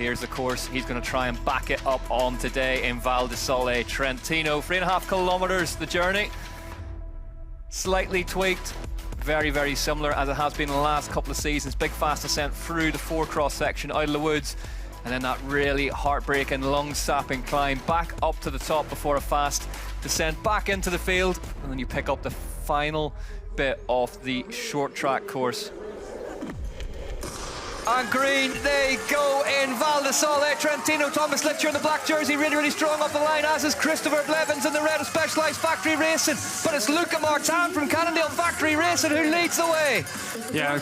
Here's the course he's going to try and back it up on today in Val di Sole Trentino. 3.5 kilometers the journey. Slightly tweaked. Very, very similar as it has been in the last couple of seasons. Big fast descent through the 4-cross section out of the woods. And then that really heartbreaking, lung-sapping climb back up to the top before a fast descent back into the field. And then you pick up the final bit of the short track course. And green, they go in Val di Sole Trentino. Thomas Litcher in the black jersey, really, really strong off the line, as is Christopher Blevins in the red of Specialized Factory Racing. But it's Luca Martin from Cannondale Factory Racing who leads the way. Yeah,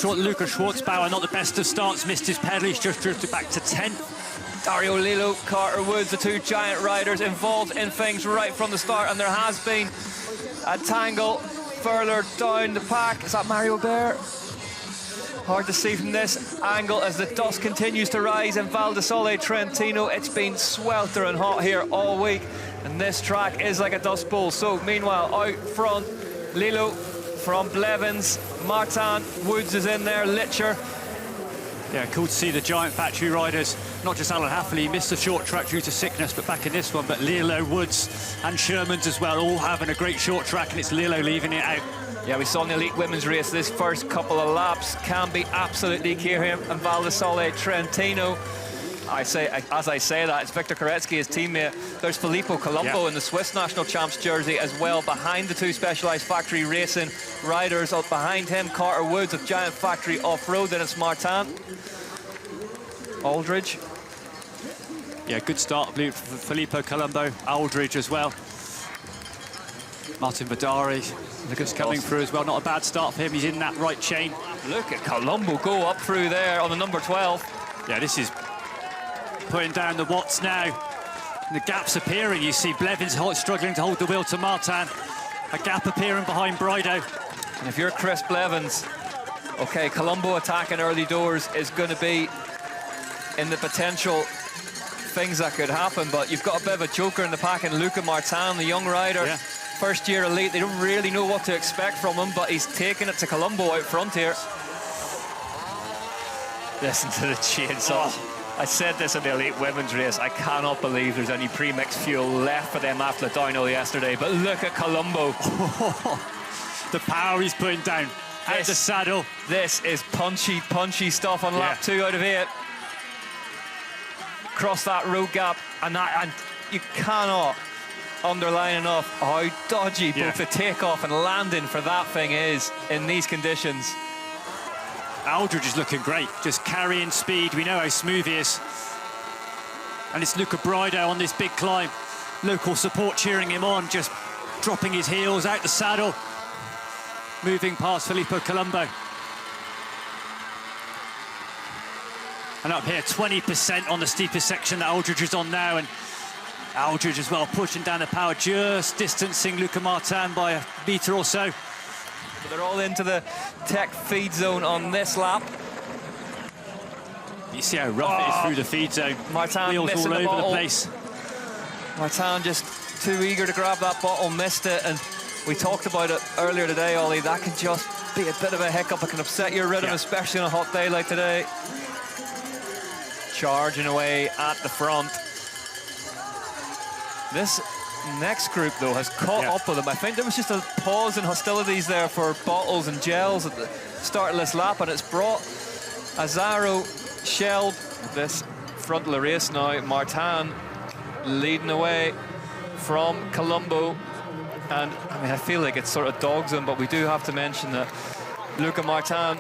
Luca Schwartzbauer, not the best of starts, missed his pedal, he's just drifted back to 10th. Dario Lillo, Carter Woods, the two giant riders involved in things right from the start, and there has been a tangle further down the pack. Is that Mario Bear? Hard to see from this angle as the dust continues to rise in Val di Sole Trentino. It's been sweltering hot here all week, and this track is like a dust bowl. So meanwhile, out front, Lillo from Blevins, Martin, Woods is in there, Litcher. Yeah, cool to see the giant factory riders. Not just Alan Hafley, he missed the short track due to sickness, but back in this one, but Lillo, Woods and Shermans as well, all having a great short track, and it's Lillo leaving it out. Yeah, we saw in the elite women's race this first couple of laps can be absolutely key here in Val di Sole Trentino. As I say that, it's Victor Koretsky, his teammate. There's Filippo Colombo in the Swiss national champs jersey as well, behind the two Specialized Factory Racing riders. Up behind him, Carter Woods of Giant Factory Off-Road, and it's Martin. Aldridge. Yeah, good start for Filippo Colombo, Aldridge as well. Martin Vadari, Lucas coming through as well. Not a bad start for him, he's in that right chain. Look at Colombo go up through there on the number 12. Yeah, this is putting down the watts now. And the gap's appearing. You see Blevins struggling to hold the wheel to Martin. A gap appearing behind Brido. And if you're Chris Blevins, okay, Colombo attacking early doors is going to be in the potential things that could happen, but you've got a bit of a joker in the pack in Luca Martin, the young rider. Yeah. First year elite, they don't really know what to expect from him, but he's taking it to Colombo out front here. Listen to the chainsaw. I said this in the elite women's race, I cannot believe there's any pre-mixed fuel left for them after the downhill yesterday, but look at Colombo. The power he's putting down out the saddle. This is punchy stuff on lap 2 out of 8. Cross that road gap, and you cannot underline enough how dodgy both the takeoff and landing for that thing is in these conditions. Aldridge is looking great, just carrying speed. We know how smooth he is. And it's Luca Brido on this big climb. Local support cheering him on, just dropping his heels out the saddle, moving past Filippo Colombo. And up here, 20% on the steepest section that Aldridge is on now, and Aldridge as well pushing down the power, just distancing Luca Martin by a metre or so. But they're all into the tech feed zone on this lap. You see how rough it is through the feed zone. Martin wheels all over the place. Martin just too eager to grab that bottle, missed it, and we talked about it earlier today, Ollie. That can just be a bit of a hiccup. It can upset your rhythm, especially on a hot day like today. Charging away at the front. This next group, though, has caught up with them. I think there was just a pause in hostilities there for bottles and gels at the start of this lap, and it's brought Azaro shelled this front of the race now. Martin leading away from Colombo, and I mean, I feel like it's sort of dogs him, but we do have to mention that Luca Martin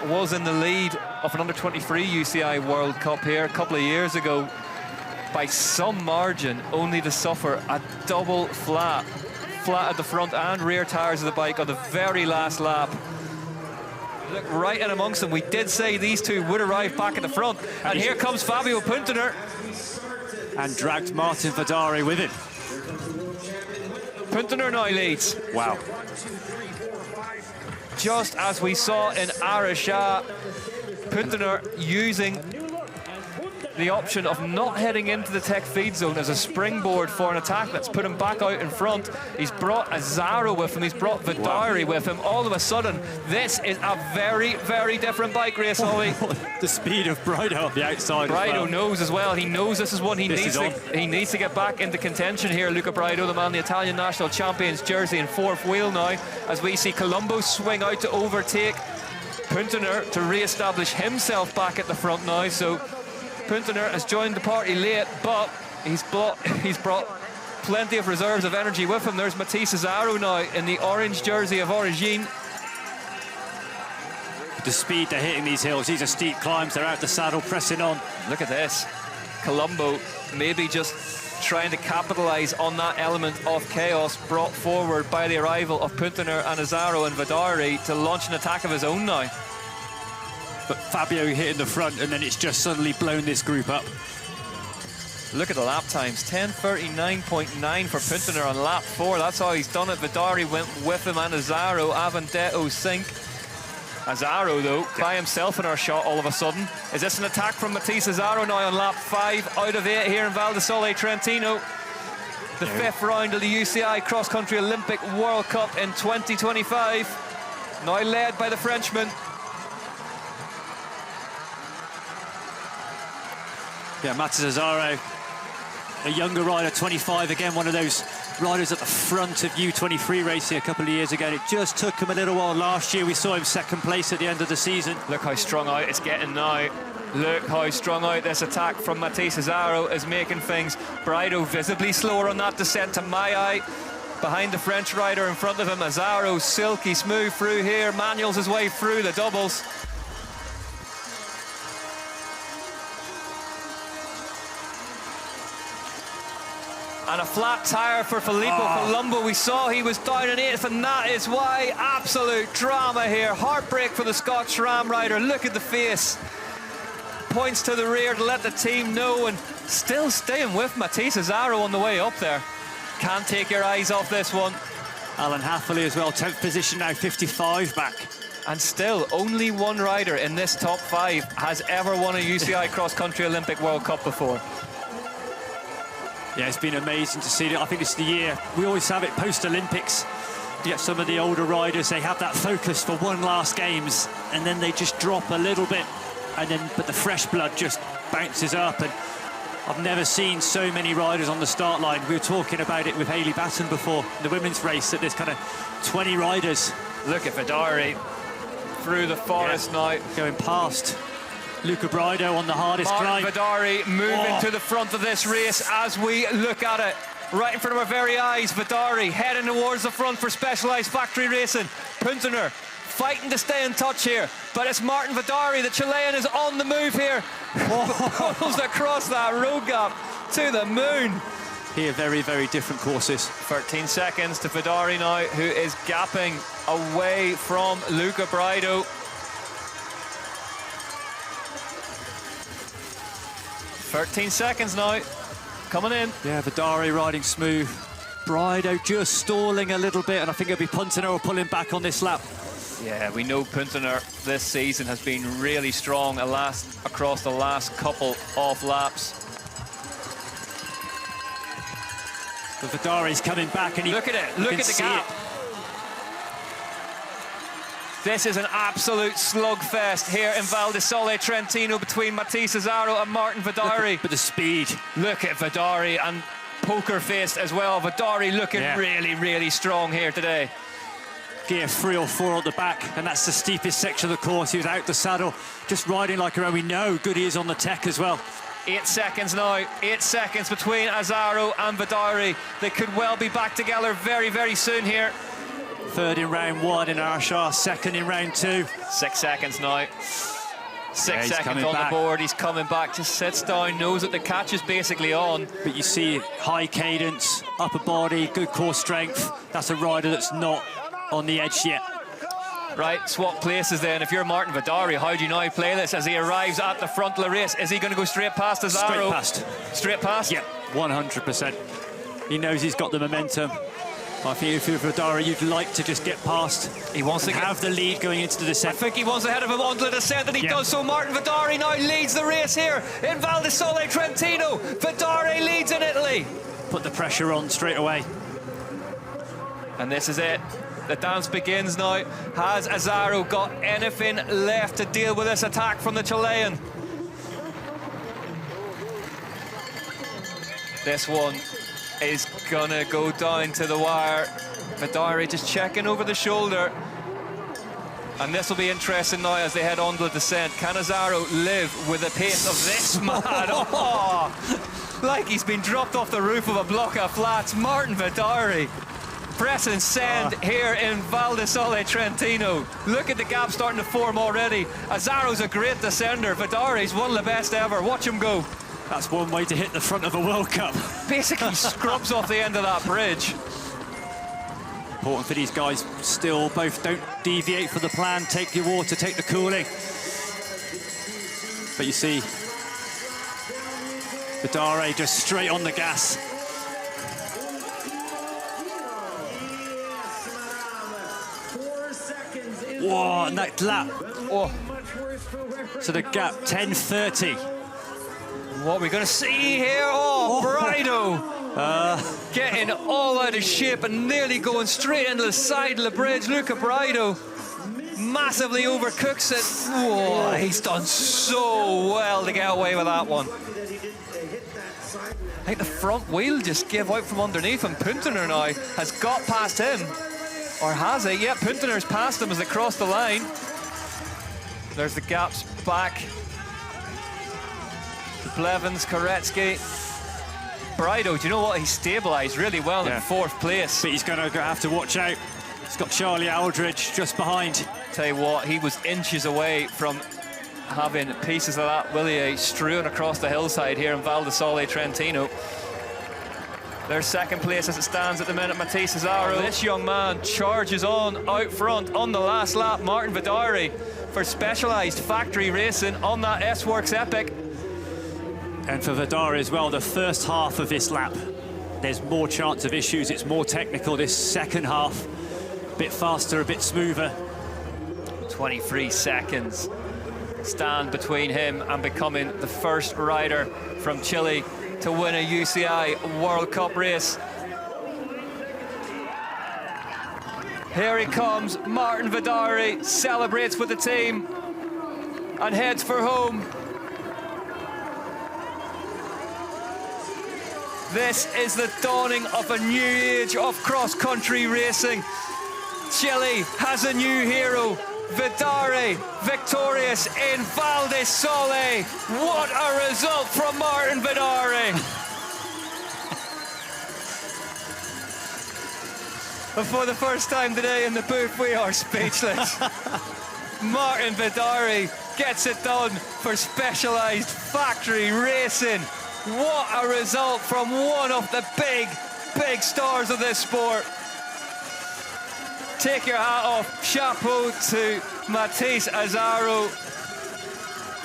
was in the lead of an under-23 UCI World Cup here a couple of years ago by some margin, only to suffer a double flat at the front and rear tires of the bike on the very last lap. Look, right in amongst them. We did say these two would arrive back at the front, and here comes Fabio Puntener. And dragged Martin Vadari with it. Puntener now leads. Wow. Just as we saw in Arasha, Puntener using the option of not heading into the tech feed zone as a springboard for an attack that's put him back out in front. He's brought Azzaro with him, he's brought Vidari with him. All of a sudden, this is a very, very different bike race, Ollie. The speed of Brido up the outside. Brido knows as well. He knows this is one he needs to get back into contention here. Luca Brido, the man in the Italian national champion's jersey in fourth wheel now, as we see Colombo swing out to overtake Puntener to re-establish himself back at the front now. So Puntener has joined the party late, but he's brought plenty of reserves of energy with him. There's Matisse Azzaro now in the orange jersey of Origine. The speed they're hitting these hills, these are steep climbs, they're out the saddle, pressing on. Look at this. Colombo maybe just trying to capitalise on that element of chaos brought forward by the arrival of Puntener and Azzaro and Vidari to launch an attack of his own now. But Fabio hitting the front, and then it's just suddenly blown this group up. Look at the lap times, 10:39.9 for Puntener on lap 4. That's how he's done it. Vidari went with him and Azzaro, Avendetto sink. Azzaro, though, by himself in our shot all of a sudden. Is this an attack from Matisse Azzaro now on lap 5 out of 8 here in Val di Sole Trentino? The 5th round of the UCI Cross Country Olympic World Cup in 2025. Now led by the Frenchman. Yeah, Matisse Azzaro, a younger rider, 25, again, one of those riders at the front of U23 racing a couple of years ago. It just took him a little while last year. We saw him second place at the end of the season. Look how strung out it's getting now. Look how strung out this attack from Matisse Azzaro is making things. Brido visibly slower on that descent to my eye. Behind the French rider in front of him, Azzaro silky smooth through here, manuals his way through the doubles. And a flat tyre for Filippo Colombo. We saw he was down in 8th, and that is why. Absolute drama here. Heartbreak for the Scotch Ram rider. Look at the face. Points to the rear to let the team know, and still staying with Matisse Azzaro on the way up there. Can't take your eyes off this one. Alan Hafferley as well, 10th position now, 55 back. And still, only one rider in this top 5 has ever won a UCI Cross Country Olympic World Cup before. Yeah, it's been amazing to see it. I think it's the year. We always have it post-Olympics. You get some of the older riders, they have that focus for one last games, and then they just drop a little bit, but the fresh blood just bounces up. And I've never seen so many riders on the start line. We were talking about it with Hayley Batten before, the women's race, that there's kind of 20 riders. Look at Vidari through the forest now. Going past Luca Brido on the hardest climb. Vidari moving to the front of this race as we look at it. Right in front of our very eyes, Vidari heading towards the front for Specialized Factory Racing. Puntener fighting to stay in touch here, but it's Martin Vidari, the Chilean, is on the move here. Pulls across that road gap to the moon. Here, very, very different courses. 13 seconds to Vidari now, who is gapping away from Luca Brido. 13 seconds now, coming in. Yeah, Vidari riding smooth. Brido just stalling a little bit, and I think it'll be Puntener pulling back on this lap. Yeah, we know Puntener this season has been really strong across the last couple of laps. But Vidari's coming back, and look at it, look at the gap. This is an absolute slugfest here in Val di Sole Trentino between Matisse Azzaro and Martin Vidari. But the speed. Look at Vidari, and poker-faced as well. Vidari looking really, really strong here today. Gear 3 or 4 at the back, and that's the steepest section of the course. He was out the saddle, just riding like a... We know good he is on the tech as well. 8 seconds now, 8 seconds between Azzaro and Vidari. They could well be back together very, very soon here. 3rd in round 1 in Arshar, 2nd in round 2. 6 seconds now. 6 seconds on the board, he's coming back, just sits down, knows that the catch is basically on. But you see high cadence, upper body, good core strength. That's a rider that's not on the edge yet. Right, swap places then. If you're Martin Vidari, how do you now play this as he arrives at the front of the race? Is he going to go straight past Azzaro? Straight past. Straight past? Yeah, 100%. He knows he's got the momentum. I think if you're Vidara, you'd like to just get past. He wants to have the lead going into the descent. I think he wants ahead of him onto the descent, and he does so. Martin Vidari now leads the race here in Val di Sole Trentino. Vidari leads in Italy. Put the pressure on straight away. And this is it. The dance begins now. Has Azzaro got anything left to deal with this attack from the Chilean? This one is gonna go down to the wire. Vidari just checking over the shoulder. And this will be interesting now as they head on to the descent. Can Azzaro live with the pace of this man? Oh, like he's been dropped off the roof of a block of flats. Martin Vidari pressing send here in Val di Sole Trentino. Look at the gap starting to form already. Azzaro's a great descender. Vidari's one of the best ever. Watch him go. That's one way to hit the front of a World Cup. Basically scrubs off the end of that bridge. Important for these guys still, both don't deviate from the plan, take your water, take the cooling. But you see, Vidare just straight on the gas. Whoa, and that lap. Oh. So the gap, 10:30. What are we going to see here? Oh, Brido getting all out of shape and nearly going straight into the side of the bridge. Luca Brido massively overcooks it. Whoa, he's done so well to get away with that one. I think the front wheel just gave out from underneath him. Puntener now has got past him. Or has he? Yeah, Puntener's passed him as they cross the line. There's the gaps back. Blevins, Koretsky. Brido, do you know what? He's stabilised really well in fourth place. But he's going to have to watch out. He's got Charlie Aldridge just behind. Tell you what, he was inches away from having pieces of that Willier strewn across the hillside here in Val di Sole Trentino. Their second place as it stands at the minute, Matisse Azzaro. This young man charges on out front on the last lap. Martin Vidari for Specialized Factory Racing on that S-Works Epic. And for Vidari as well, the first half of this lap, there's more chance of issues. It's more technical. This second half, a bit faster, a bit smoother. 23 seconds stand between him and becoming the first rider from Chile to win a UCI World Cup race. Here he comes, Martin Vidari celebrates with the team and heads for home. This is the dawning of a new age of cross-country racing. Chile has a new hero. Vidari victorious in Val di Sole. What a result from Martin Vidari. But for the first time today in the booth, we are speechless. Martin Vidari gets it done for Specialized Factory Racing. What a result from one of the big stars of this sport. Take your hat off. Chapeau to Matisse Azzaro.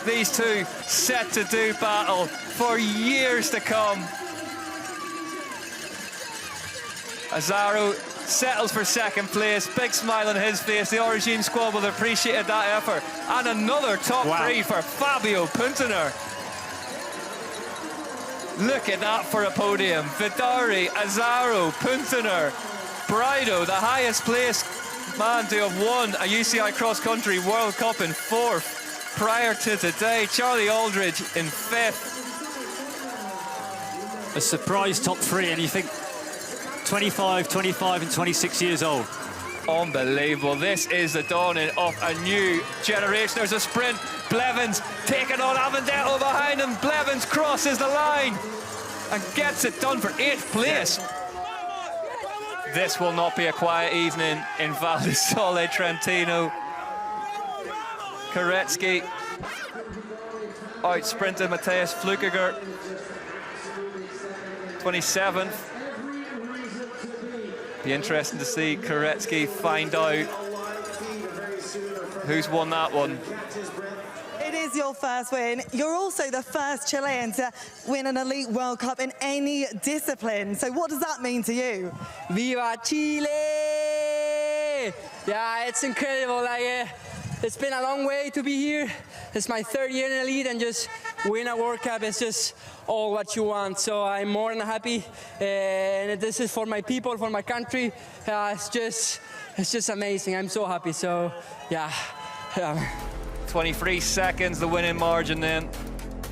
These two set to do battle for years to come. Azzaro settles for second place. Big smile on his face. The Origin squad will have appreciated that effort. And another top three for Fabio Puntener. Look at that for a podium. Vidari, Azzaro, Puntener, Brido, the highest placed man to have won a UCI Cross Country World Cup in fourth prior to today. Charlie Aldridge in fifth. A surprise top three, and you think 25, 25 and 26 years old. Unbelievable. This is the dawning of a new generation. There's a sprint. Blevins taking on Avendetto behind him. Blevins crosses the line and gets it done for 8th place. This will not be a quiet evening in Val di Sole Trentino. Koretsky out sprinted Matthias Flukiger. 27th. Be interesting to see Koretsky find out who's won that one. It is is your first win. You're also the first Chilean to win an Elite World Cup in any discipline. So what does that mean to you? Viva Chile! Yeah, it's incredible. Like, it's been a long way to be here. It's my 3rd year in Elite, and just win a World Cup is just all what you want. So I'm more than happy, and this is for my people, for my country. It's just amazing. I'm so happy. So yeah. 23 seconds, the winning margin then,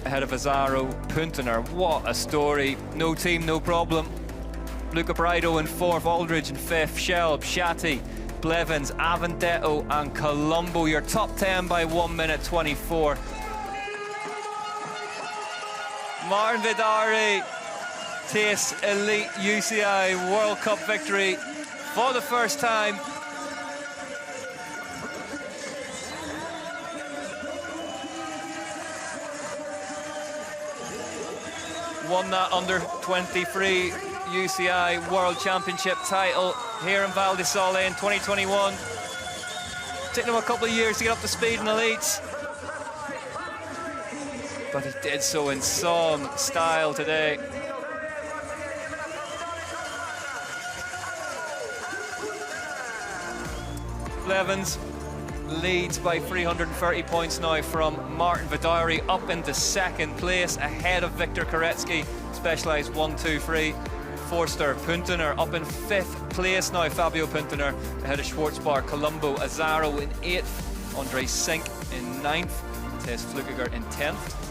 ahead of Azzaro Puntener. What a story. No team, no problem. Luca Braido in 4th, Aldridge in 5th, Shelb, Shatti, Blevins, Avendetto and Colombo. Your top 10 by 1 minute 24. Martin Vidari tastes Elite UCI World Cup victory for the first time. Won that under 23 UCI World Championship title here in Val di Sole in 2021. Taking him a couple of years to get up to speed in Elites, but he did so in some style today. Blevins leads by 330 points now from Martin Vidari, up into 2nd place ahead of Viktor Koretsky, Specialized 1-2-3. Forster, Puntener up in 5th place now, Fabio Puntener ahead of Schwarzbar, Colombo, Azzaro in 8th, Andre Sink in 9th, Tess Flukiger in 10th.